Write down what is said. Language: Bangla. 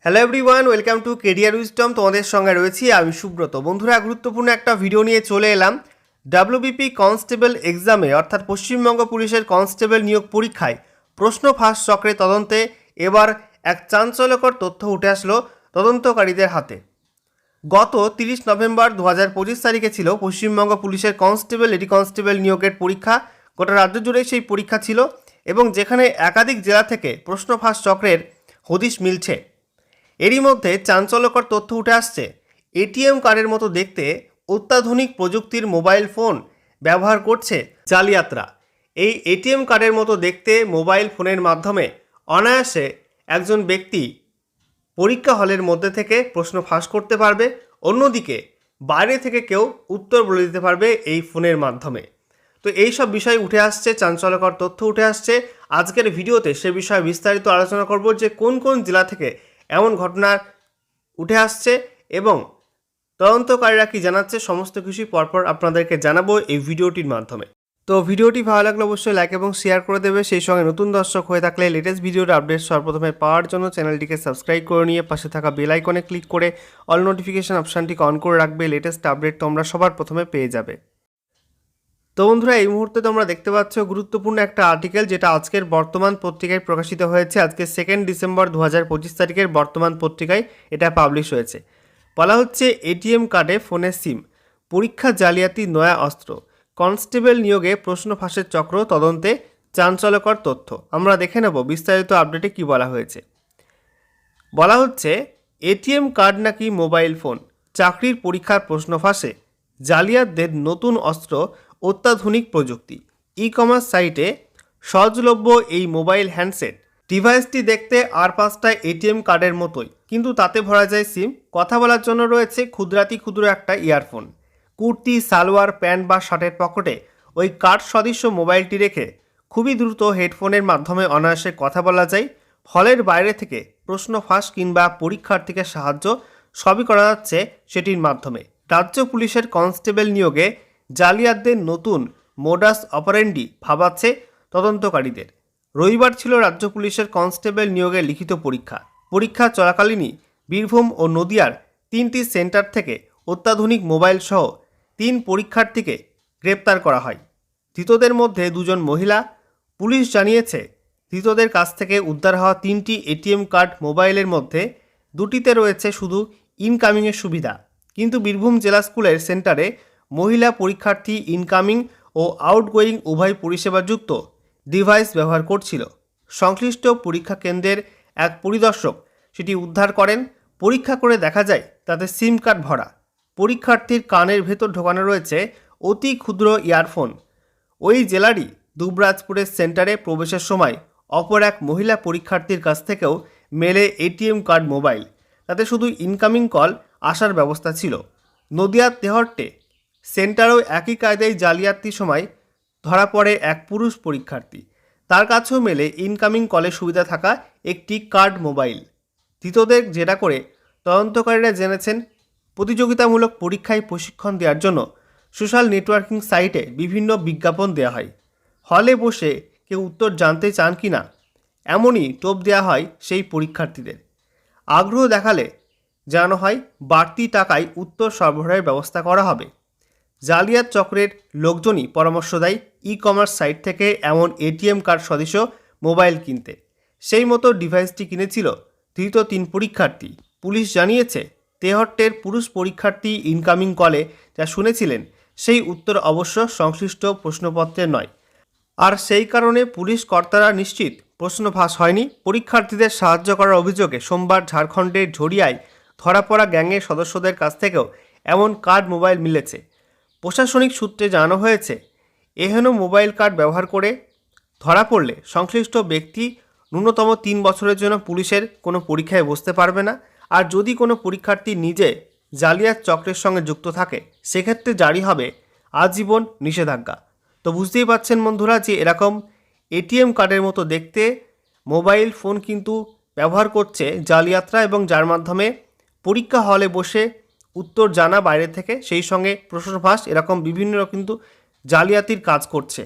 Hello everyone, welcome to career wisdom. তোমাদের সঙ্গে রয়েছি আমি সুব্রত। বন্ধুরা, গুরুত্বপূর্ণ একটা ভিডিও নিয়ে চলে এলাম। ডাব্লিউবিপি কনস্টেবল এক্সামে অর্থাৎ পশ্চিমবঙ্গ পুলিশের কনস্টেবল নিয়োগ পরীক্ষায় প্রশ্ন ফাঁস চক্রে তদন্তে এবার এক চাঞ্চল্যকর তথ্য উঠে আসলো তদন্তকারীদের হাতে। গত 30 নভেম্বর 2025 তারিখে ছিল পশ্চিমবঙ্গ পুলিশের কনস্টেবল লেডি কনস্টেবল নিয়োগের পরীক্ষা। গোটা রাজ্য জুড়ে সেই পরীক্ষা ছিল এবং যেখানে একাধিক জেলা থেকে প্রশ্ন ফাঁস চক্রের হদিশ মিলছে। এরই মধ্যে চাঞ্চল্যকর তথ্য উঠে আসছে, এটিএম কার্ডের মতো দেখতে অত্যাধুনিক প্রযুক্তির মোবাইল ফোন ব্যবহার করছে জালিয়াতরা। এই এটিএম কার্ডের মতো দেখতে মোবাইল ফোনের মাধ্যমে অনায়াসে একজন ব্যক্তি পরীক্ষা হলের মধ্যে থেকে প্রশ্ন ফাঁস করতে পারবে, অন্যদিকে বাইরে থেকে কেউ উত্তর বলে দিতে পারবে এই ফোনের মাধ্যমে। তো এই সব বিষয় উঠে আসছে, চাঞ্চল্যকর তথ্য উঠে আসছে। আজকের ভিডিওতে সে বিষয়ে বিস্তারিত আলোচনা করব যে কোন কোন জেলা থেকে এমন ঘটনা উঠে আসছে এবং তদন্তকারীরা কি জানাচ্ছে, সমস্ত কিছুই পরপর আপনাদেরকে জানাবো এই ভিডিওটির মাধ্যমে। তো ভিডিওটি ভালো লাগলে অবশ্যই লাইক এবং শেয়ার করে দেবে। সেই সঙ্গে নতুন দর্শক হয়ে থাকলে লেটেস্ট ভিডিওর আপডেট সর্বপ্রথমে পাওয়ার জন্য চ্যানেলটিকে সাবস্ক্রাইব করে নিয়ে পাশে থাকা বেল আইকনে ক্লিক করে অল নোটিফিকেশন অপশানটিকে অন করে রাখবে। লেটেস্ট আপডেট তোমরা সবার প্রথমে পেয়ে যাবে। তো বন্ধুরা, এই মুহূর্তে তোমরা দেখতে পাচ্ছ গুরুত্বপূর্ণ একটা আর্টিকেল, যেটা আজকের বর্তমান পত্রিকায় প্রকাশিত হয়েছে। আজকে 2 ডিসেম্বর 2025 তারিখের বর্তমান পত্রিকায় এটা পাবলিশ হয়েছে। বলা হচ্ছে, এটিএম কার্ডে ফোনের সিম, পরীক্ষা জালিয়াতি নয়া অস্ত্র, কনস্টেবল নিয়োগে প্রশ্ন ফাঁসের চক্র তদন্তে চাঞ্চল্যকর তথ্য। আমরা দেখে নেব বিস্তারিত আপডেটে কি বলা হয়েছে। বলা হচ্ছে, এটিএম কার্ড নাকি মোবাইল ফোন, চাকরির পরীক্ষার প্রশ্ন ফাঁসে জালিয়াতদের নতুন অস্ত্র অত্যাধুনিক প্রযুক্তি। ই কমার্স সাইটে সহজলভ্য এই মোবাইল হ্যান্ডসেট ডিভাইসটি দেখতে আর 5টা এটিএম কার্ডের মতোই, কিন্তু তাতে ভরা যায় সিম। কথা বলার জন্য রয়েছে ক্ষুদ্রাতি ক্ষুদ্র একটা ইয়ারফোন। কুর্তি, সালোয়ার, প্যান্ট বা শার্টের পকেটে ওই কার্ড সদৃশ্য মোবাইলটি রেখে খুবই দ্রুত হেডফোনের মাধ্যমে অনায়াসে কথা বলা যায়। হলের বাইরে থেকে প্রশ্ন ফাঁস কিংবা পরীক্ষার্থীকে সাহায্য সবই করা যাচ্ছে সেটির মাধ্যমে। রাজ্য পুলিশের কনস্টেবল নিয়োগে জালিয়াতদের নতুন মোডাস অপারেন্ডি ভাবাচ্ছে তদন্তকারীদের। রবিবার ছিল রাজ্য পুলিশের কনস্টেবল নিয়োগের লিখিত পরীক্ষা। পরীক্ষা চলাকালীনই বীরভূম ও নদিয়ার 3টি সেন্টার থেকে অত্যাধুনিক মোবাইল সহ 3 পরীক্ষার্থীকে গ্রেপ্তার করা হয়। ধৃতদের মধ্যে 2 জন মহিলা। পুলিশ জানিয়েছে, ধৃতদের কাছ থেকে উদ্ধার হওয়া 3টি এটিএম কার্ড মোবাইলের মধ্যে 2টিতে রয়েছে শুধু ইনকামিংয়ের সুবিধা, কিন্তু বীরভূম জেলা স্কুলের সেন্টারে মহিলা পরীক্ষার্থী ইনকামিং ও আউটগোয়িং উভয় পরিষেবাযুক্ত ডিভাইস ব্যবহার করছিল। সংশ্লিষ্ট পরীক্ষা কেন্দ্রের এক পরিদর্শক সেটি উদ্ধার করেন। পরীক্ষা করে দেখা যায় তাতে সিম কার্ড ভরা। পরীক্ষার্থীর কানের ভেতর ঢোকানো রয়েছে অতি ক্ষুদ্র ইয়ারফোন। ওই জেলারই দুবরাজপুরের সেন্টারে প্রবেশের সময় অপর এক মহিলা পরীক্ষার্থীর কাছ থেকেও মেলে এটিএম কার্ড মোবাইল। তাতে শুধু ইনকামিং কল আসার ব্যবস্থা ছিল। নদিয়ার তেহট্টে সেন্টারেও একই কায়দায় জালিয়াতির সময় ধরা পড়ে এক পুরুষ পরীক্ষার্থী। তার কাছেও মেলে ইনকামিং কলের সুবিধা থাকা একটি কার্ড মোবাইল। ধৃতদের জেরা করে তদন্তকারীরা জেনেছেন, প্রতিযোগিতামূলক পরীক্ষায় প্রশিক্ষণ দেওয়ার জন্য সোশ্যাল নেটওয়ার্কিং সাইটে বিভিন্ন বিজ্ঞাপন দেওয়া হয়। হলে বসে কেউ উত্তর জানতে চান কি না, এমনই টোপ দেওয়া হয় সেই পরীক্ষার্থীদের। আগ্রহ দেখালে জানানো হয় বাড়তি টাকায় উত্তর সরবরাহের ব্যবস্থা করা হবে। জালিয়াত চক্রের লোকজনই পরামর্শ দেয় ই কমার্স সাইট থেকে এমন এটিএম কার্ড সদৃশ মোবাইল কিনতে। সেই মতো ডিভাইসটি কিনেছিল ধৃত 3 পরীক্ষার্থী। পুলিশ জানিয়েছে, তেহট্টের পুরুষ পরীক্ষার্থী ইনকামিং কলে যা শুনেছিলেন সেই উত্তর অবশ্য সংশ্লিষ্ট প্রশ্নপত্রের নয়। আর সেই কারণে পুলিশ কর্তারা নিশ্চিত প্রশ্ন ফাঁস হয়নি। পরীক্ষার্থীদের সাহায্য করার অভিযোগে সোমবার ঝাড়খণ্ডের ঝরিয়ায় ধরা পড়া গ্যাংয়ের সদস্যদের কাছ থেকেও এমন কার্ড মোবাইল মিলেছে। প্রশাসনিক সূত্রে জানানো হয়েছে, এহেন মোবাইল কার্ড ব্যবহার করে ধরা পড়লে সংশ্লিষ্ট ব্যক্তি ন্যূনতম 3 বছরের জন্য পুলিশের কোনো পরীক্ষায় বসতে পারবে না। আর যদি কোনো পরীক্ষার্থী নিজে জালিয়াত চক্রের সঙ্গে যুক্ত থাকে, সেক্ষেত্রে জারি হবে আজীবন নিষেধাজ্ঞা। তো বুঝতেই পারছেন বন্ধুরা যে এরকম এটিএম কার্ডের মতো দেখতে মোবাইল ফোন কিন্তু ব্যবহার করছে জালিয়াতরা, এবং যার মাধ্যমে পরীক্ষা হলে বসে উত্তর জানা বাইরে থেকে, সেই সঙ্গে প্রশ্ন ফাঁস, এরকম বিভিন্ন কিন্তু জালিয়াতির কাজ করছে।